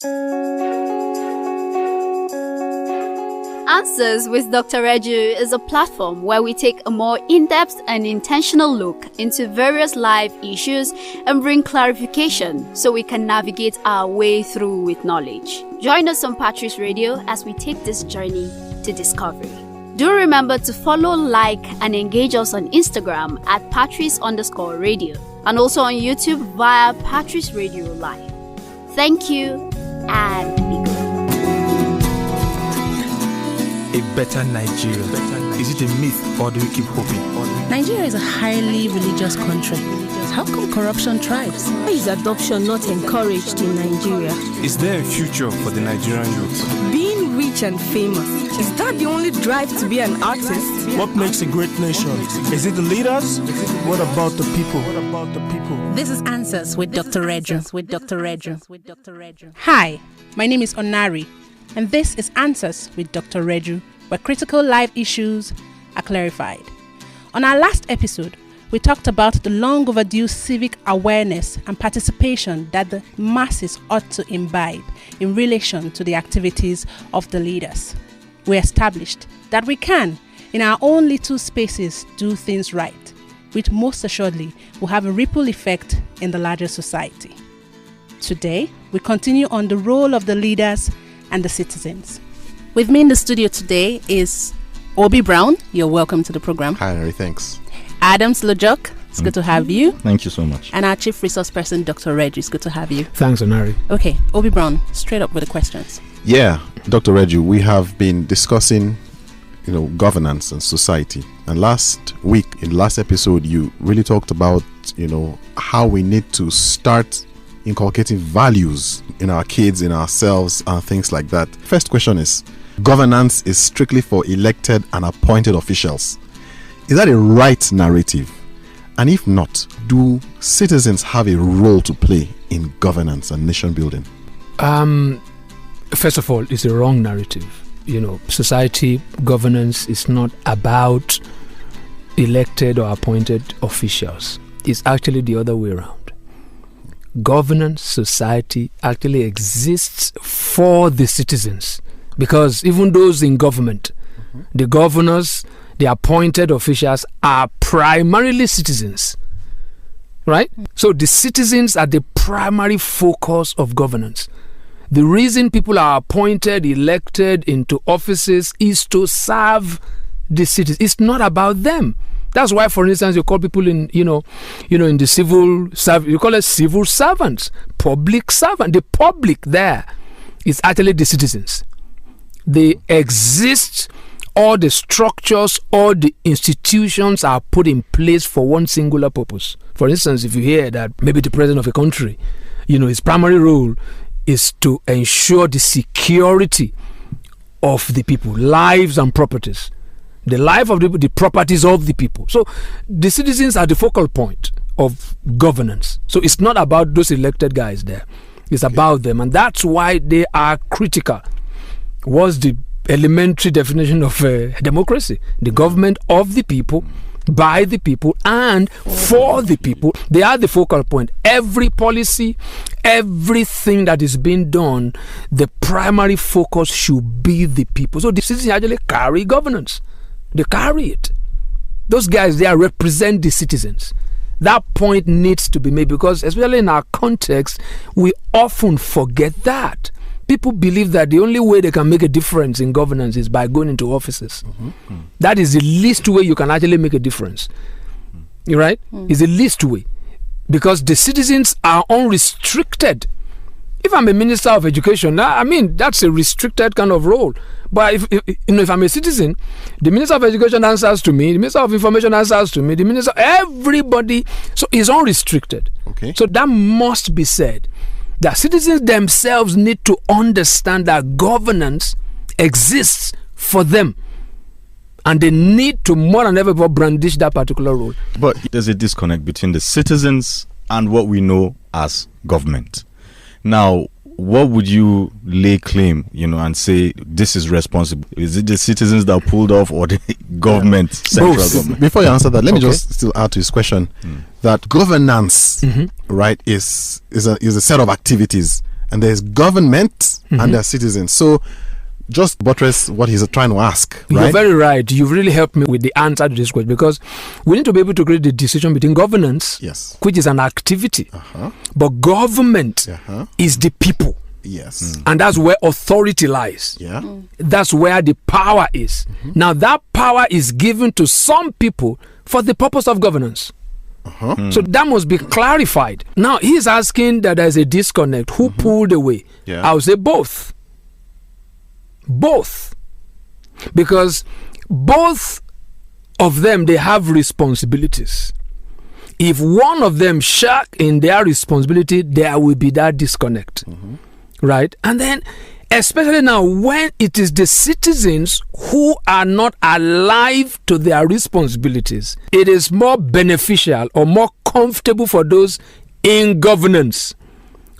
Answers with Dr. Reju is a platform where we take a more in-depth and intentional look into various life issues and bring clarification so we can navigate our way through with knowledge. Join us on Patrice Radio as we take this journey to discovery. Do remember to follow, like, and engage us on Instagram at Patrice_radio and also on YouTube via Patrice Radio Live. Thank you and be good. A better Nigeria. Is it a myth or do we keep hoping? Nigeria is a highly religious country. How come corruption thrives? Why is adoption not encouraged in Nigeria? Is there a future for the Nigerian youth? Being rich and famous, is that the only drive to be an artist? What makes a great nation? Is it the leaders? What about the people? This is Answers with Dr. Reju. Hi, my name is Onari, and this is Answers with Dr. Reju, where critical life issues are clarified. On our last episode, we talked about the long overdue civic awareness and participation that the masses ought to imbibe in relation to the activities of the leaders. We established that we can, in our own little spaces, do things right, which most assuredly will have a ripple effect in the larger society. Today, we continue on the role of the leaders and the citizens. With me in the studio today is Obi Brown. You're welcome to the program. Hi, Harry. Thanks. Adams Lojok. It's good to have you. Thank you so much. And our Chief Resource Person, Dr. Reju. It's good to have you. Thanks, Onari. Okay, Obi Brown, straight up with the questions. Yeah, Dr. Reju, we have been discussing, governance and society. And last week, in the last episode, you really talked about, how we need to start inculcating values in our kids, in ourselves, and things like that. First question is, governance is strictly for elected and appointed officials. Is that a right narrative? And if not, do citizens have a role to play in governance and nation building? First of all, it's a wrong narrative. Society governance is not about elected or appointed officials. It's actually the other way around. Governance society actually exists for the citizens, because even those in government, the governors, the appointed officials are primarily citizens, right? So the citizens are the primary focus of governance. The reason people are appointed, elected into offices is to serve the citizens. It's not about them. That's why, for instance, you call people in the civil service, you call it civil servants, public servant. The public there is actually the citizens. They exist. All the structures, all the institutions are put in place for one singular purpose. For instance, if you hear that maybe the president of a country, his primary role is to ensure the security of the people, lives and properties. The life of the people, the properties of the people. So the citizens are the focal point of governance. So it's not about those elected guys there. It's about them. And that's why they are critical. What's the elementary definition of democracy? The government of the people, by the people, and for the people. They are the focal point. Every policy, everything that is being done, the primary focus should be the people. So the citizens actually carry governance. They carry it. Those guys there represent the citizens. That point needs to be made, because especially in our context, we often forget that. People believe that the only way they can make a difference in governance is by going into offices. That is the least way you can actually make a difference. You're right? It's the least way. Because the citizens are unrestricted. If I'm a minister of education, that's a restricted kind of role. But if I'm a citizen, the minister of education answers to me, the minister of information answers to me, the minister, everybody, so it's unrestricted. Okay. So that must be said. That citizens themselves need to understand that governance exists for them, and they need to more than ever brandish that particular role. But there's a disconnect between the citizens and what we know as government. Now, what would you lay claim, and say this is responsible? Is it the citizens that pulled off, or the government, central government? Before you answer that, let me just still add to his question that governance, right, is a set of activities and there's government, and there's citizens. So just buttress what he's trying to ask, right? You're very right. You've really helped me with the answer to this question, because we need to be able to create the decision between governance, Yes. which is an activity, but government is the people. Yes. And that's where authority lies. Yeah. That's where the power is. Now, that power is given to some people for the purpose of governance. So that must be clarified. Now, he's asking that there's a disconnect. Who pulled away? Yeah. I would say both. Both. Because both of them, they have responsibilities. If one of them shirk in their responsibility, there will be that disconnect. Right? And then, especially now, when it is the citizens who are not alive to their responsibilities, it is more beneficial or more comfortable for those in governance,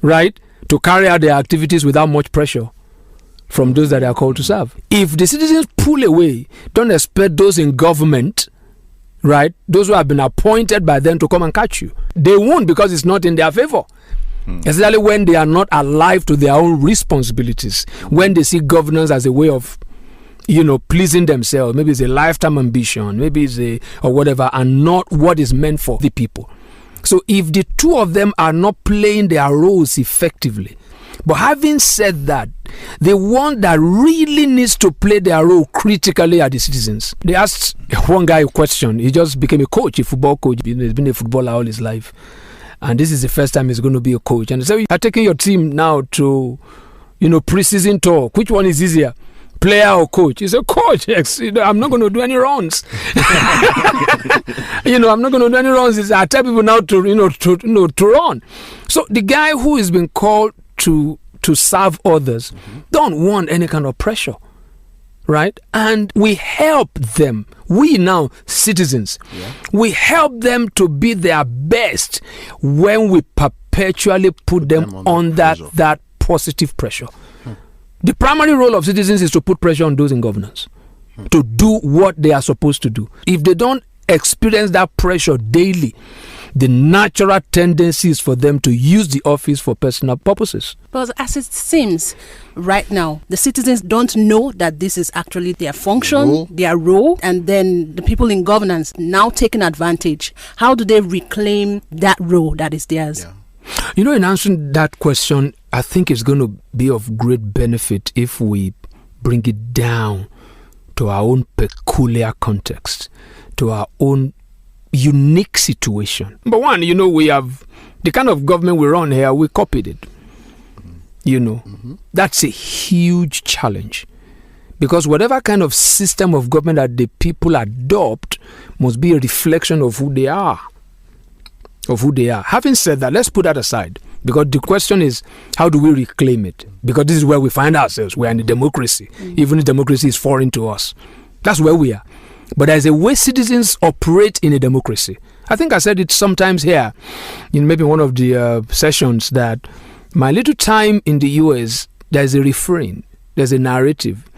right, to carry out their activities without much pressure from those that are called to serve. If the citizens pull away, don't expect those in government, right, those who have been appointed by them to come and catch you. They won't, because it's not in their favor. Especially when they are not alive to their own responsibilities, when they see governance as a way of, pleasing themselves. Maybe it's a lifetime ambition, maybe it's or whatever, and not what is meant for the people. So if the two of them are not playing their roles effectively, but having said that, the one that really needs to play their role critically are the citizens. They asked one guy a question. He just became a coach, a football coach. He's been a footballer all his life. And this is the first time he's going to be a coach. And so you are taking your team now to, pre-season talk. Which one is easier, player or coach? He said, coach, I'm not going to do any runs. I'm not going to do any runs. I tell people now to run. So the guy who has been called to serve others don't want any kind of pressure. Right? And we help them. We now, citizens, we help them to be their best when we perpetually put them under that positive pressure. The primary role of citizens is to put pressure on those in governance to do what they are supposed to do. If they don't experience that pressure daily, the natural tendency is for them to use the office for personal purposes. Because as it seems right now, the citizens don't know that this is actually their function, their role, and then the people in governance now taking advantage. How do they reclaim that role that is theirs? Yeah. In answering that question, I think it's going to be of great benefit if we bring it down to our own peculiar context, to our own unique situation. Number one, we have the kind of government we run here, we copied it. That's a huge challenge, because whatever kind of system of government that the people adopt must be a reflection of who they are. Having said that, let's put that aside, because the question is, how do we reclaim it? Because this is where we find ourselves. We're in a democracy. Even if democracy is foreign to us, that's where we are. But there's a way citizens operate in a democracy. I think I said it sometimes here, in maybe one of the sessions, that my little time in the US, there's a refrain, there's a narrative.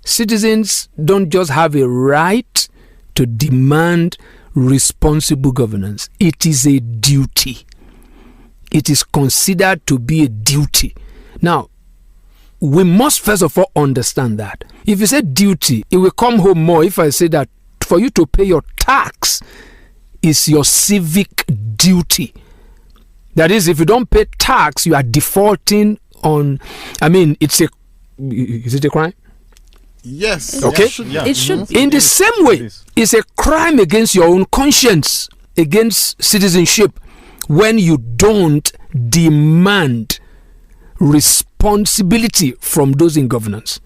Citizens don't just have a right to demand responsible governance. It is a duty. It is considered to be a duty. Now, we must first of all understand that. If you say duty, it will come home more if I say that for you to pay your tax is your civic duty. That is, if you don't pay tax, you are defaulting on, is it a crime? Yes. Okay. It should be. In the same way, it's a crime against your own conscience, against citizenship, when you don't demand responsibility from those in governance.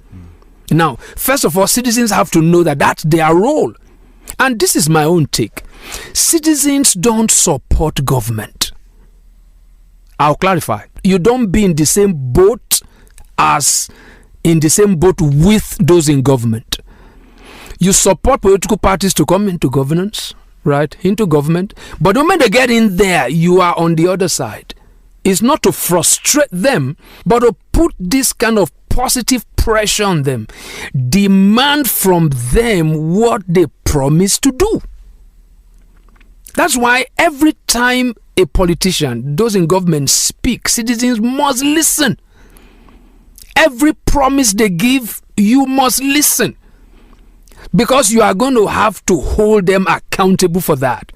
Now, first of all, citizens have to know that that's their role. And this is my own take. Citizens don't support government. I'll clarify. You don't be in the same boat with those in government. You support political parties to come into governance, right? Into government. But the moment they get in there, you are on the other side. It's not to frustrate them, but to put this kind of positive pressure on them. Demand from them what they promise to do. That's why every time a politician, those in government speak, citizens must listen. Every promise they give, you must listen. Because you are going to have to hold them accountable for that.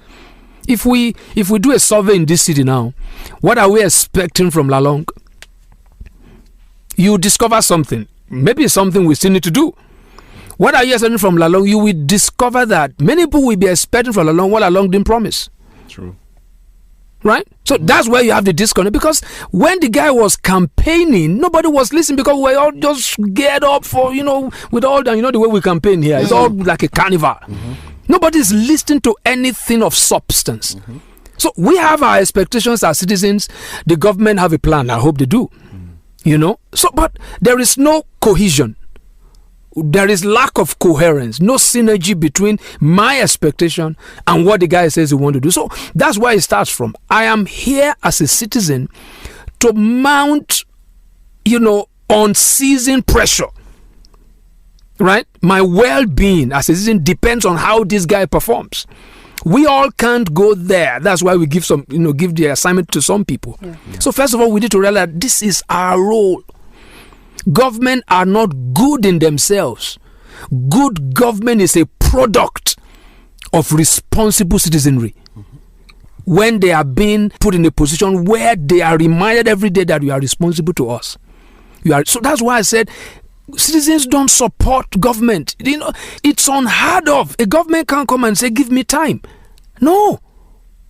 If we do a survey in this city now, what are we expecting from Lalong? You discover something. Maybe it's something we still need to do. What are you expecting from Lalong? You will discover that many people will be expecting from Lalong what Lalong didn't promise. True. Right? So that's where you have the disconnect. Because when the guy was campaigning, nobody was listening because we all just get up for, with all the, the way we campaign here. It's all like a carnival. Nobody's listening to anything of substance. So we have our expectations as citizens. The government have a plan. I hope they do. So, but there is no cohesion. There is lack of coherence, no synergy between my expectation and what the guy says he wants to do. So that's where it starts from. I am here as a citizen to mount, unceasing pressure. Right? My well-being as a citizen depends on how this guy performs. We all can't go there. That's why we give the assignment to some people. So first of all, we need to realize this is our role. Government are not good in themselves. Good government is a product of responsible citizenry. When they are being put in a position where they are reminded every day that you are responsible to us. So that's why I said citizens don't support government. It's unheard of. A government can't come and say, give me time. No.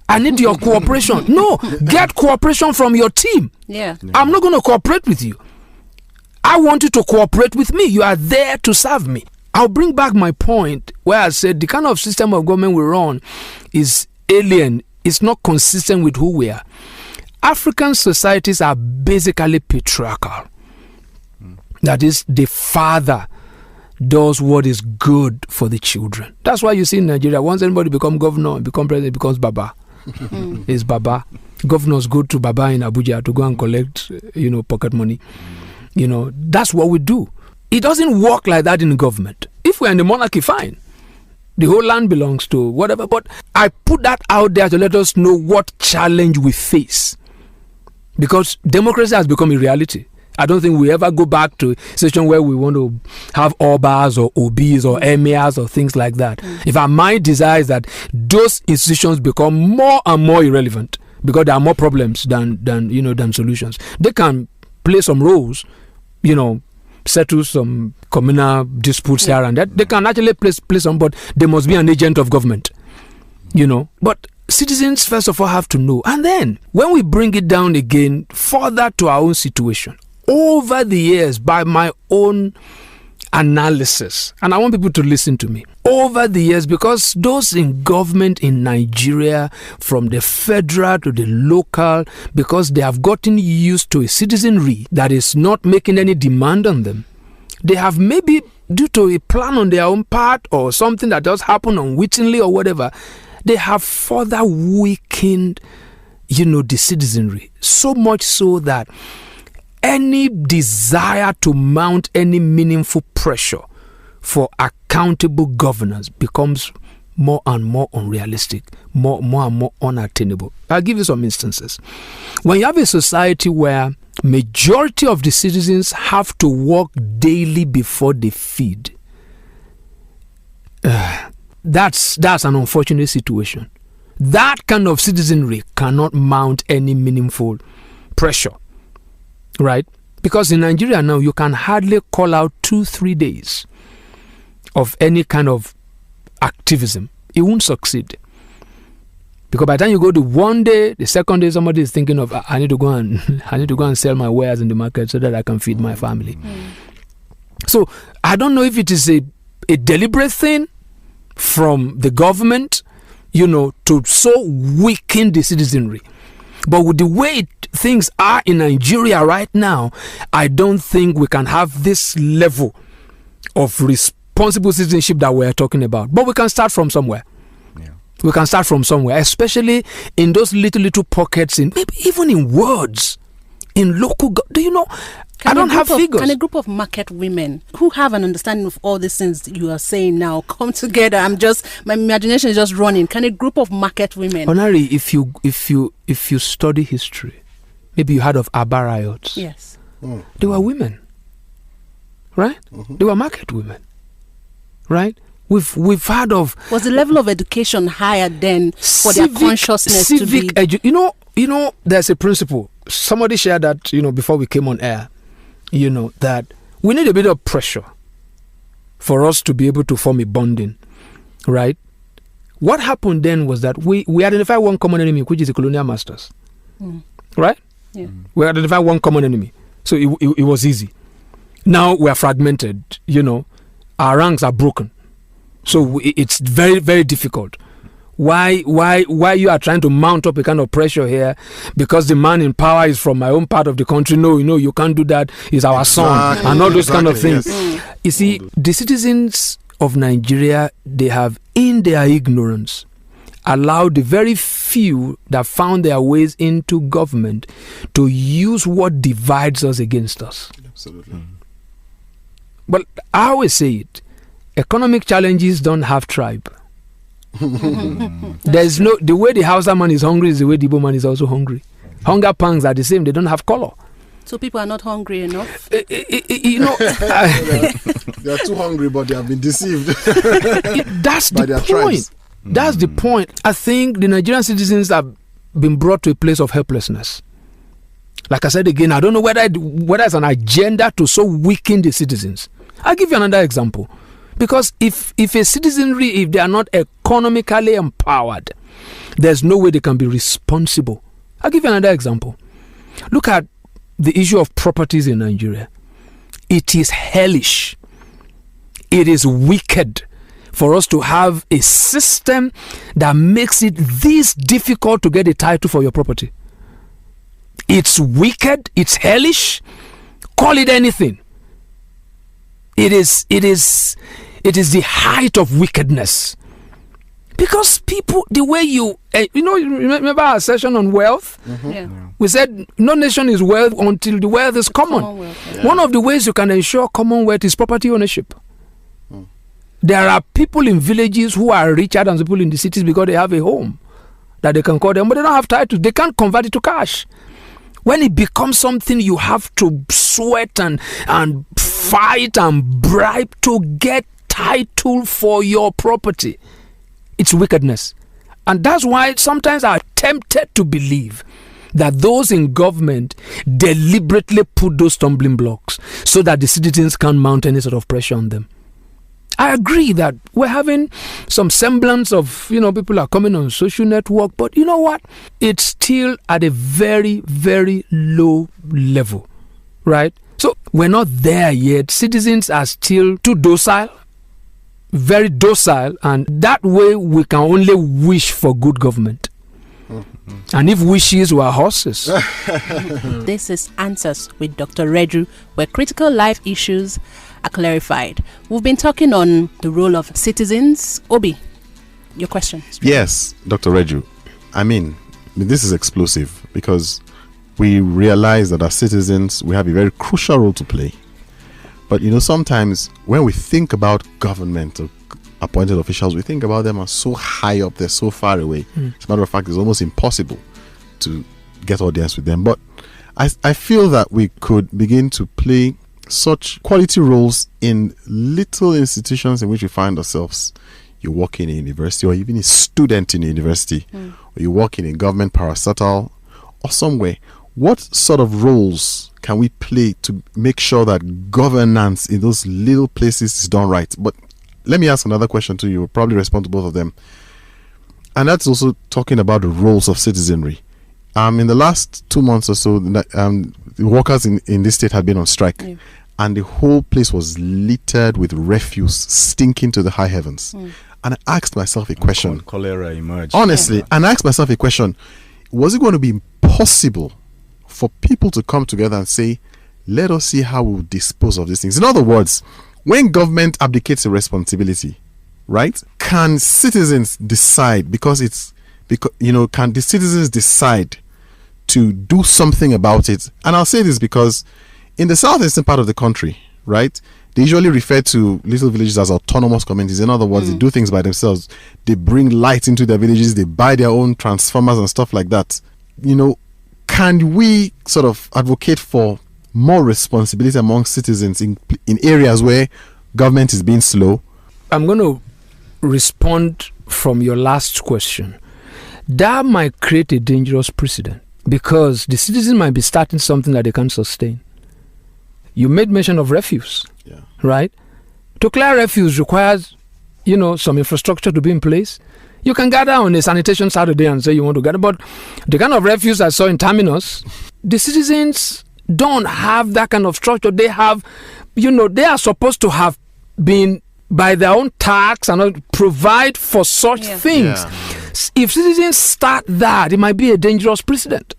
I need your cooperation. No. Get cooperation from your team. I'm not going to cooperate with you. I want you to cooperate with me. You are there to serve me. I'll bring back my point where I said the kind of system of government we run is alien. It's not consistent with who we are. African societies are basically patriarchal. That is, the father does what is good for the children. That's why you see in Nigeria, once anybody become governor, become president, it becomes Baba. It's Baba. Governors go to Baba in Abuja to go and collect, pocket money. That's what we do. It doesn't work like that in government. If we're in the monarchy, fine. The whole land belongs to whatever. But I put that out there to let us know what challenge we face. Because democracy has become a reality. I don't think we ever go back to a situation where we want to have Obas or Obis or Emirs or things like that. If our mind desires that those institutions become more and more irrelevant because there are more problems than solutions. They can play some roles, settle some communal disputes here and that. They can actually play some, but they must be an agent of government, But citizens, first of all, have to know. And then, when we bring it down again, further to our own situation, over the years, by my own analysis, and I want people to listen to me, over the years, because those in government in Nigeria, from the federal to the local, because they have gotten used to a citizenry that is not making any demand on them, they have maybe, due to a plan on their own part or something that does happen unwittingly or whatever, they have further weakened, the citizenry. So much so that any desire to mount any meaningful pressure for accountable governance becomes more and more unrealistic, more and more unattainable. I'll give you some instances. When you have a society where majority of the citizens have to work daily before they feed, that's an unfortunate situation. That kind of citizenry cannot mount any meaningful pressure. Right? Because in Nigeria now, you can hardly call out 2-3 days of any kind of activism. It won't succeed. Because by the time you go to one day, the second day, somebody is thinking of, I need to go and sell my wares in the market so that I can feed my family. So I don't know if it is a deliberate thing from the government, to so weaken the citizenry. But with the way things are in Nigeria right now, I don't think we can have this level of responsible citizenship that we're talking about. But we can start from somewhere. We can start from somewhere, especially in those little pockets, maybe even in words. in local do you know? I don't have figures. Can a group of market women who have an understanding of all these things that you are saying now come together? My imagination is just running. Can a group of market women? Onari, if you study history, maybe you heard of Aba riots. Yes. They were women, right? They were market women, right? We've heard of. Was the level of education higher then for their consciousness to be? You know, there's a principle. Somebody shared that, before we came on air, that we need a bit of pressure for us to be able to form a bonding, right? What happened then was that we identified one common enemy, which is the colonial masters, right? Yeah. We identified one common enemy. So it was easy. Now we are fragmented, our ranks are broken. So it's very, very difficult. Why you are trying to mount up a kind of pressure here because the man in power is from my own part of the country? No, you can't do that. He's our son and all those kind of things. Yes. You see, the citizens of Nigeria, they have, in their ignorance, allowed the very few that found their ways into government to use what divides us against us. Absolutely. But I always say it, economic challenges don't have tribe. There's no, the way the Hausa man is hungry is the way the Igbo man is also hungry. Hunger pangs are the same, they don't have color. So people are not hungry enough? They are too hungry, but they have been deceived. That's the point. Tribes. That's the point. I think the Nigerian citizens have been brought to a place of helplessness. Like I said again, I don't know whether it's an agenda to so weaken the citizens. I'll give you another example. Because if a citizenry, if they are not economically empowered, there's no way they can be responsible. I'll give you another example. Look at the issue of properties in Nigeria. It is hellish. It is wicked for us to have a system that makes it this difficult to get a title for your property. It's wicked. It's hellish. Call it anything. It is the height of wickedness. Because people, the way remember our session on wealth? Yeah. We said no nation is wealth until the wealth is common. Yeah. One of the ways you can ensure common wealth is property ownership. There are people in villages who are richer than people in the cities because they have a home that they can call them, but they don't have titles. They can't convert it to cash. When it becomes something you have to sweat and fight and bribe to get title for your property, it's wickedness. And that's why sometimes I'm tempted to believe that those in government deliberately put those stumbling blocks so that the citizens can't mount any sort of pressure on them. I agree that we're having some semblance of, people are coming on social network, but you know what? It's still at a very, very low level, right? So we're not there yet. Citizens are still too docile, very docile, and that way we can only wish for good government. And if wishes were horses. This is Answers with Dr. Reju, where critical life issues are clarified. We've been talking on the role of citizens. Obi, your question. Yes, Dr. Reju. I mean, this is explosive because we realize that as citizens, we have a very crucial role to play. But, sometimes when we think about government or appointed officials, we think about them as so high up there, so far away. As a matter of fact, it's almost impossible to get audience with them. But I feel that we could begin to play such quality roles in little institutions in which we find ourselves. You work in a university, or even a student in a university, or you work in a government parastatal or somewhere. What sort of roles can we play to make sure that governance in those little places is done right? But let me ask another question to you. You'll probably respond to both of them. And that's also talking about the roles of citizenry. In the last 2 months or so, the workers in this state had been on strike. Yeah. And the whole place was littered with refuse, stinking to the high heavens. And I asked myself a question. Cholera emerged. Honestly, and I asked myself a question. Was it going to be impossible for people to come together and say, let us see how we'll dispose of these things? In other words, when government abdicates a responsibility, right? Can citizens decide, can the citizens decide to do something about it. And I'll say this because in the southeastern part of the country, right, they usually refer to little villages as autonomous communities. In other words, they do things by themselves. They bring light into their villages. They buy their own transformers and stuff like that. You know, can we sort of advocate for more responsibility among citizens in areas where government is being slow? I'm going to respond from your last question. That might create a dangerous precedent because the citizens might be starting something that they can't sustain. You made mention of refuse, right? To clear refuse requires, some infrastructure to be in place. You can gather on a sanitation Saturday and say you want to gather, but the kind of refuse I saw in Terminus, the citizens don't have that kind of structure. They have, they are supposed to have been by their own tax and provide for such things. If citizens start that, it might be a dangerous precedent.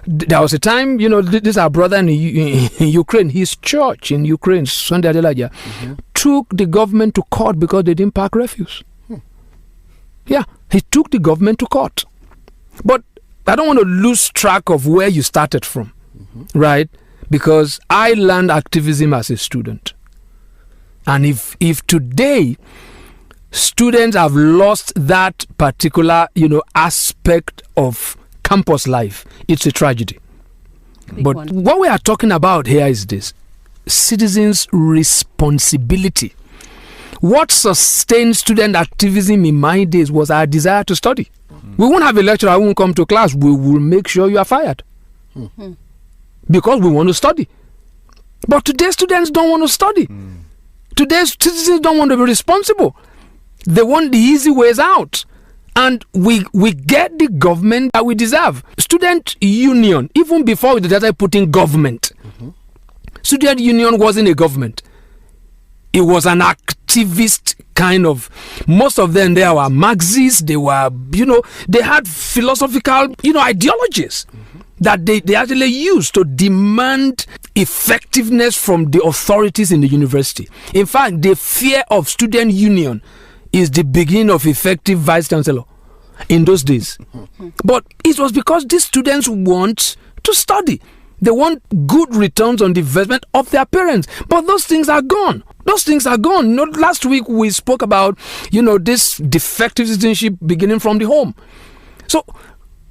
There was a time, this is our brother in Ukraine. His church in Ukraine, Sunday Adelaja, took the government to court because they didn't pack refuse. Yeah, he took the government to court. But I don't want to lose track of where you started from, right? Because I learned activism as a student. And if today students have lost that particular, aspect of campus life, it's a tragedy. But what we are talking about here is this: citizens' responsibility. What sustained student activism in my days was our desire to study. We won't have a lecturer who won't come to class. We will make sure you are fired because we want to study. But today's students don't want to study. Today's citizens don't want to be responsible. They want the easy ways out. And we get the government that we deserve. Student union, even before we started putting government, student union wasn't a government. It was an activist kind of, most of them there were Marxists, they were, they had philosophical, ideologies that they actually used to demand effectiveness from the authorities in the university. In fact, the fear of student union is the beginning of effective vice chancellor in those days. But it was because these students want to study. They want good returns on the investment of their parents. But those things are gone. Those things are gone. Last week we spoke about, this defective citizenship beginning from the home. So,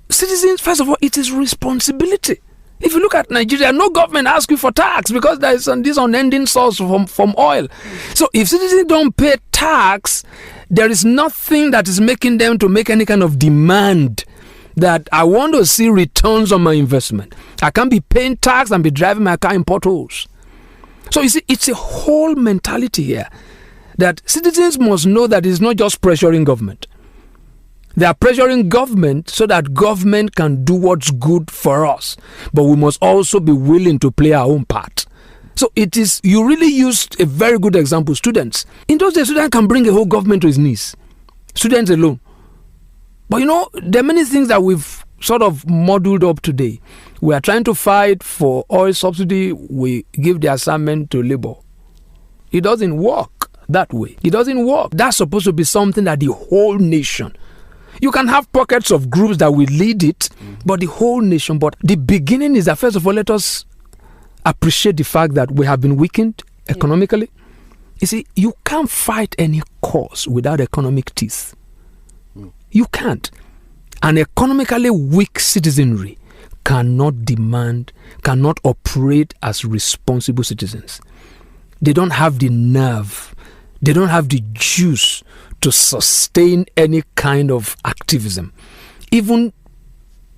citizens, first of all, it is responsibility. If you look at Nigeria, no government asks you for tax because there is this unending source from oil. So if citizens don't pay tax, there is nothing that is making them to make any kind of demand that I want to see returns on my investment. I can't be paying tax and be driving my car in potholes. So you see, it's a whole mentality here that citizens must know that it's not just pressuring government. They are pressuring government so that government can do what's good for us. But we must also be willing to play our own part. So you really used a very good example, students. In those days, students can bring a whole government to his knees. Students alone. But there are many things that we've sort of modeled up today. We are trying to fight for oil subsidy. We give the assignment to labor. It doesn't work that way. It doesn't work. That's supposed to be something that the whole nation. You can have pockets of groups that will lead it, but the whole nation. But the beginning is that, first of all, let us appreciate the fact that we have been weakened economically. You see, you can't fight any cause without economic teeth. You can't. An economically weak citizenry cannot operate as responsible citizens. They don't have the nerve. They don't have the juice to sustain any kind of activism. Even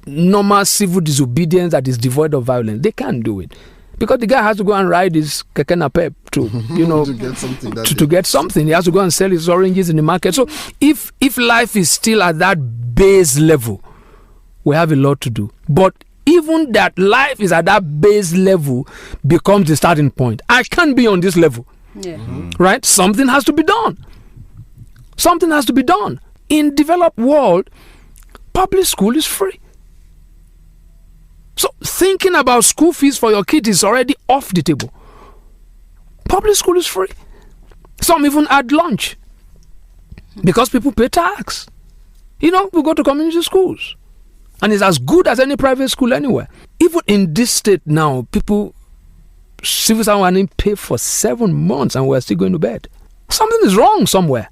normal civil disobedience that is devoid of violence, they can't do it. Because the guy has to go and ride his keke napep to get something. He has to go and sell his oranges in the market. So if life is still at that base level, we have a lot to do. But even that life is at that base level becomes the starting point. I can't be on this level. Right? Something has to be done. Something has to be done. In developed world, public school is free. So thinking about school fees for your kid is already off the table. Public school is free. Some even add lunch because people pay tax. We go to community schools And it's as good as any private school anywhere. Even in this state now, civil servants are being paid for 7 months and we're still going to bed. Something is wrong somewhere.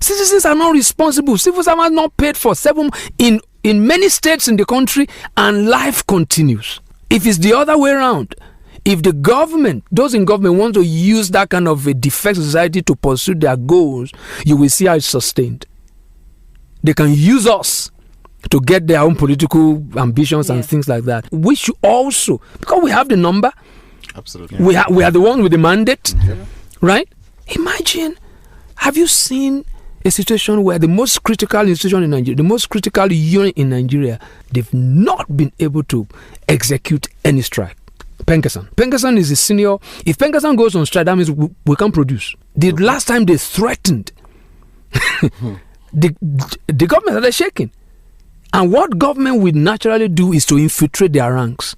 Citizens are not responsible. Civil servants are not paid for 7 in many states in the country, and life continues. If it's the other way around, if the government, those in government want to use that kind of a defect society to pursue their goals, you will see how it's sustained. They can use us to get their own political ambitions and things like that. We should also, because we have the number, absolutely, we are the one with the mandate, right? Imagine, have you seen a situation where the most critical institution in Nigeria, the most critical unit in Nigeria, they've not been able to execute any strike? Penkesan is the senior. If Penkesan goes on strike, that means we can't produce. The last time they threatened, the government started shaking. And what government would naturally do is to infiltrate their ranks.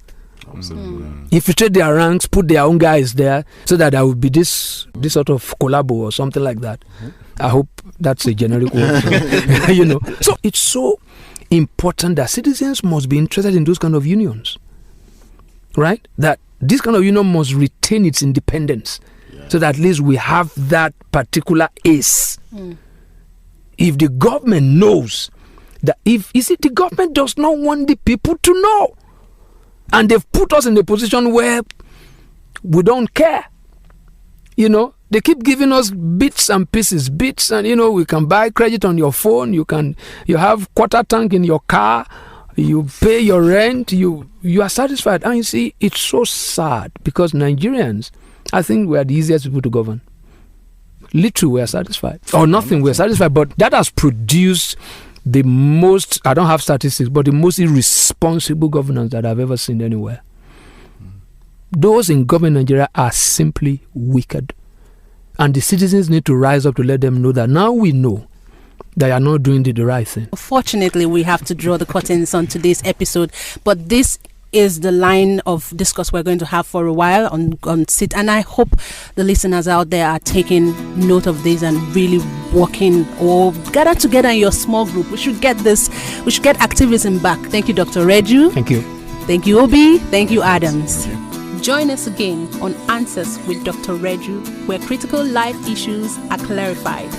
Infiltrate their ranks, put their own guys there, so that there will be this sort of collabo or something like that. I hope that's a generic word. So it's so important that citizens must be interested in those kind of unions, right? That this kind of union must retain its independence, so that at least we have that particular ace. If the government knows that, the government does not want the people to know, and they've put us in a position where we don't care. They keep giving us bits and pieces, and we can buy credit on your phone, you have quarter tank in your car, you pay your rent, you are satisfied. And you see, it's so sad, because Nigerians, I think we are the easiest people to govern. Little we are satisfied, or nothing we are satisfied, but that has produced the most, I don't have statistics, but the most irresponsible governance that I've ever seen anywhere. Those in government in Nigeria are simply wicked. And the citizens need to rise up to let them know that now we know they are not doing the right thing. Fortunately, we have to draw the curtains on today's episode, but this is the line of discourse we're going to have for a while on SIT, and I hope the listeners out there are taking note of this and really working, or gather together in your small group. We should get activism back. Thank you, Dr. Reju. Thank you. Thank you, Obi. Thank you, Adams. Join us again on Answers with Dr. Reju, where critical life issues are clarified.